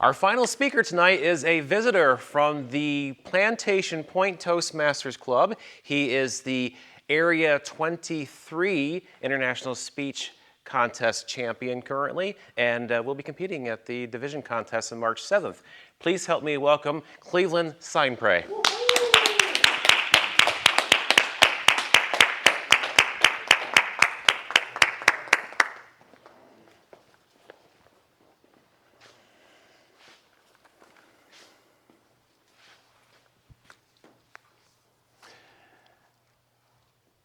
Our final speaker tonight is a visitor from the Plantation Pointe Toastmasters Club. He is the Area 23 International Speech Contest champion currently, and will be competing at the division contest on March 7th. Please help me welcome Cleveland Sainpreux.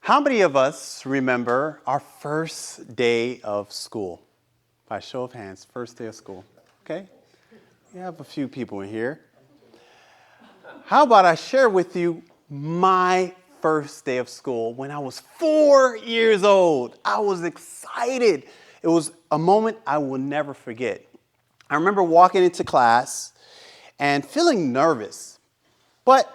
How many of us remember our first day of school? By show of hands, first day of school. Okay? We have a few people in here. How about I share with you my first day of school when I was 4 years old? I was excited. It was a moment I will never forget. I remember walking into class and feeling nervous. But,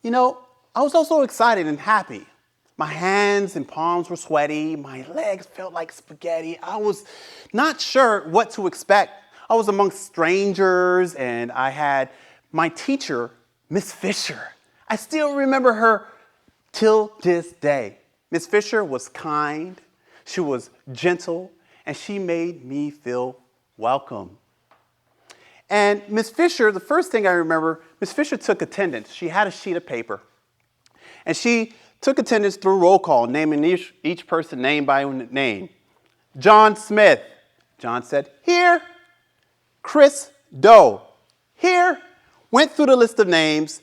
I was also excited and happy. My hands and palms were sweaty. My legs felt like spaghetti. I was not sure what to expect. I was amongst strangers, and I had my teacher, Miss Fisher. I still remember her till this day. Miss Fisher was kind, she was gentle, and she made me feel welcome. And Miss Fisher, the first thing I remember, Miss Fisher took attendance. She had a sheet of paper, and she took attendance through roll call, naming each person name by name. John Smith. John said, here. Chris Doe. Here. Went through the list of names,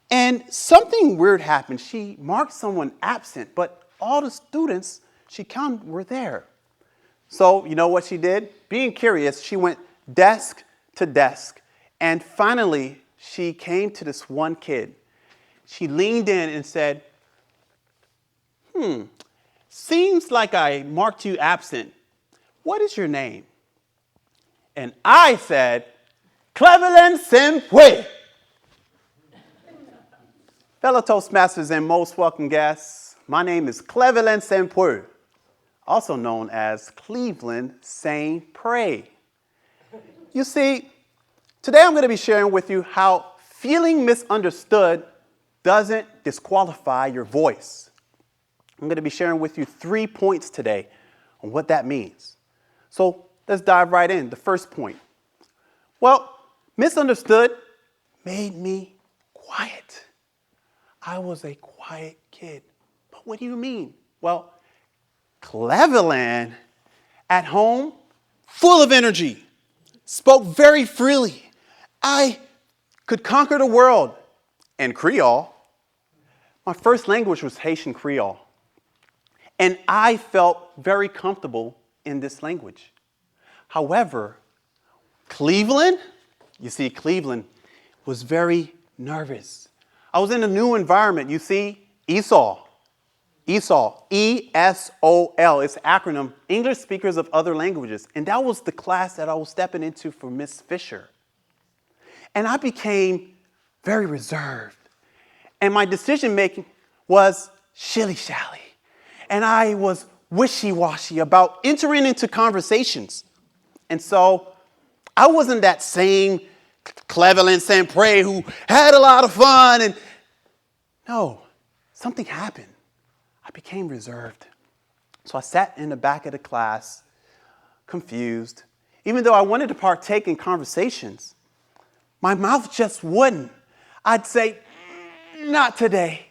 and something weird happened. She marked someone absent, but all the students she counted were there. So you know what she did? Being curious, she went desk to desk, and finally she came to this one kid. She leaned in and said, seems like I marked you absent. What is your name? And I said, Cleveland Sainpreux. Fellow Toastmasters and most welcome guests, my name is Cleveland Sainpreux, also known as Cleveland Sainpreux. You see, today I'm going to be sharing with you how feeling misunderstood doesn't disqualify your voice. I'm going to be sharing with you 3 points today on what that means. So let's dive right in. The first point. Well, misunderstood made me quiet. I was a quiet kid. But what do you mean? Well, Cleveland, at home, full of energy, spoke very freely. I could conquer the world. And Creole, my first language was Haitian Creole. And I felt very comfortable in this language. However, Cleveland was very nervous. I was in a new environment. You see, ESOL, E-S-O-L, it's an acronym, English Speakers of Other Languages. And that was the class that I was stepping into for Miss Fisher. And I became very reserved. And my decision-making was shilly-shally. And I was wishy-washy about entering into conversations. And so I wasn't that same Cleveland Sainpreux who had a lot of fun. And no, something happened. I became reserved. So I sat in the back of the class, confused. Even though I wanted to partake in conversations, my mouth just wouldn't. I'd say, not today.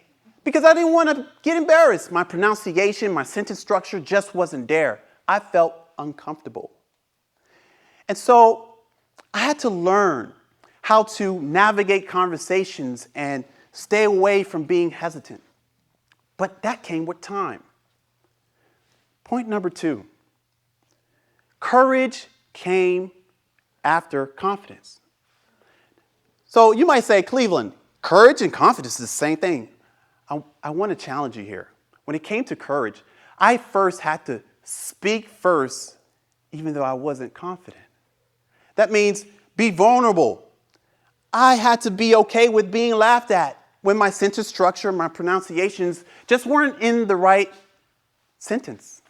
Because I didn't want to get embarrassed. My pronunciation, my sentence structure just wasn't there. I felt uncomfortable. And so I had to learn how to navigate conversations and stay away from being hesitant. But that came with time. Point number 2. Courage came after confidence. So you might say, Cleveland, courage and confidence is the same thing. I want to challenge you here. When it came to courage, I first had to speak first, even though I wasn't confident. That means be vulnerable. I had to be okay with being laughed at when my sentence structure, my pronunciations just weren't in the right sentence.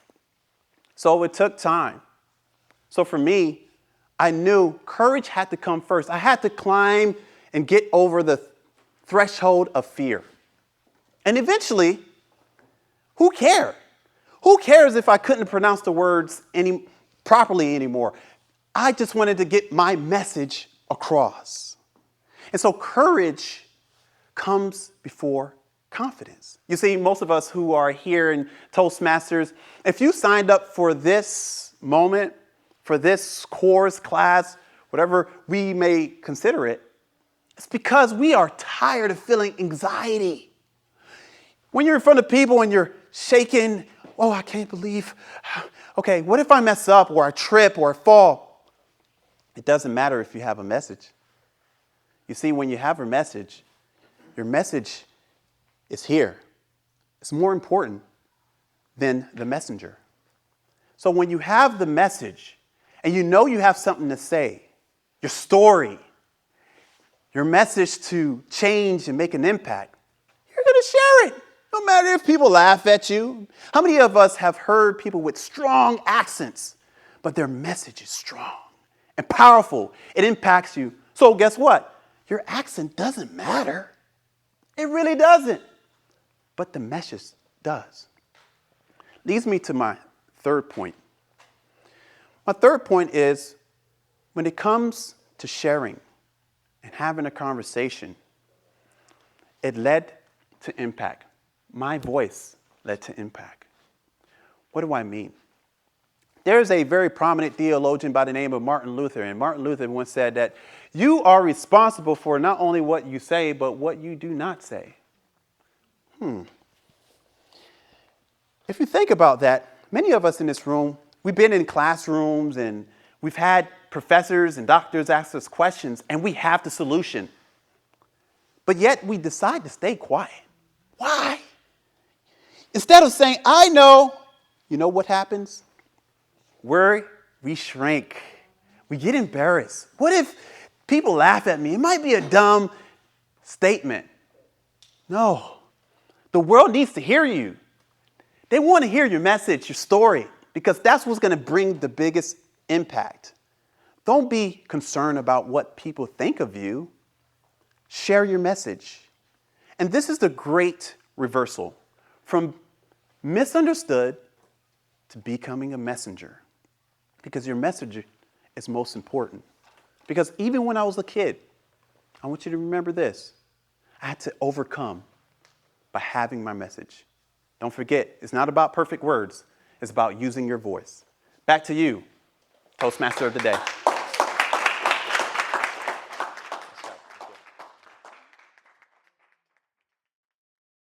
So it took time. So for me, I knew courage had to come first. I had to climb and get over the threshold of fear. And eventually, who cared? Who cares if I couldn't pronounce the words properly anymore? I just wanted to get my message across. And so courage comes before confidence. You see, most of us who are here in Toastmasters, if you signed up for this moment, for this course, class, whatever we may consider it, it's because we are tired of feeling anxiety. When you're in front of people and you're shaking, oh, I can't believe, okay, what if I mess up or I trip or I fall? It doesn't matter if you have a message. You see, when you have a message, your message is here. It's more important than the messenger. So when you have the message and you know you have something to say, your story, your message to change and make an impact, you're going to share it. No matter if people laugh at you. How many of us have heard people with strong accents, but their message is strong and powerful? It impacts you. So guess what? Your accent doesn't matter. It really doesn't. But the message does. Leads me to my third point. My third point is when it comes to sharing and having a conversation, it led to impact. My voice led to impact. What do I mean? There's a very prominent theologian by the name of Martin Luther, and Martin Luther once said that you are responsible for not only what you say, but what you do not say. If you think about that, many of us in this room, we've been in classrooms and we've had professors and doctors ask us questions, and we have the solution. But yet we decide to stay quiet. Why? Instead of saying, I know, you know what happens? We shrink. We get embarrassed. What if people laugh at me? It might be a dumb statement. No. The world needs to hear you. They want to hear your message, your story, because that's what's going to bring the biggest impact. Don't be concerned about what people think of you. Share your message. And this is the great reversal from misunderstood to becoming a messenger. Because your message is most important. Because even when I was a kid, I want you to remember this. I had to overcome by having my message. Don't forget, it's not about perfect words. It's about using your voice. Back to you, Toastmaster of the Day.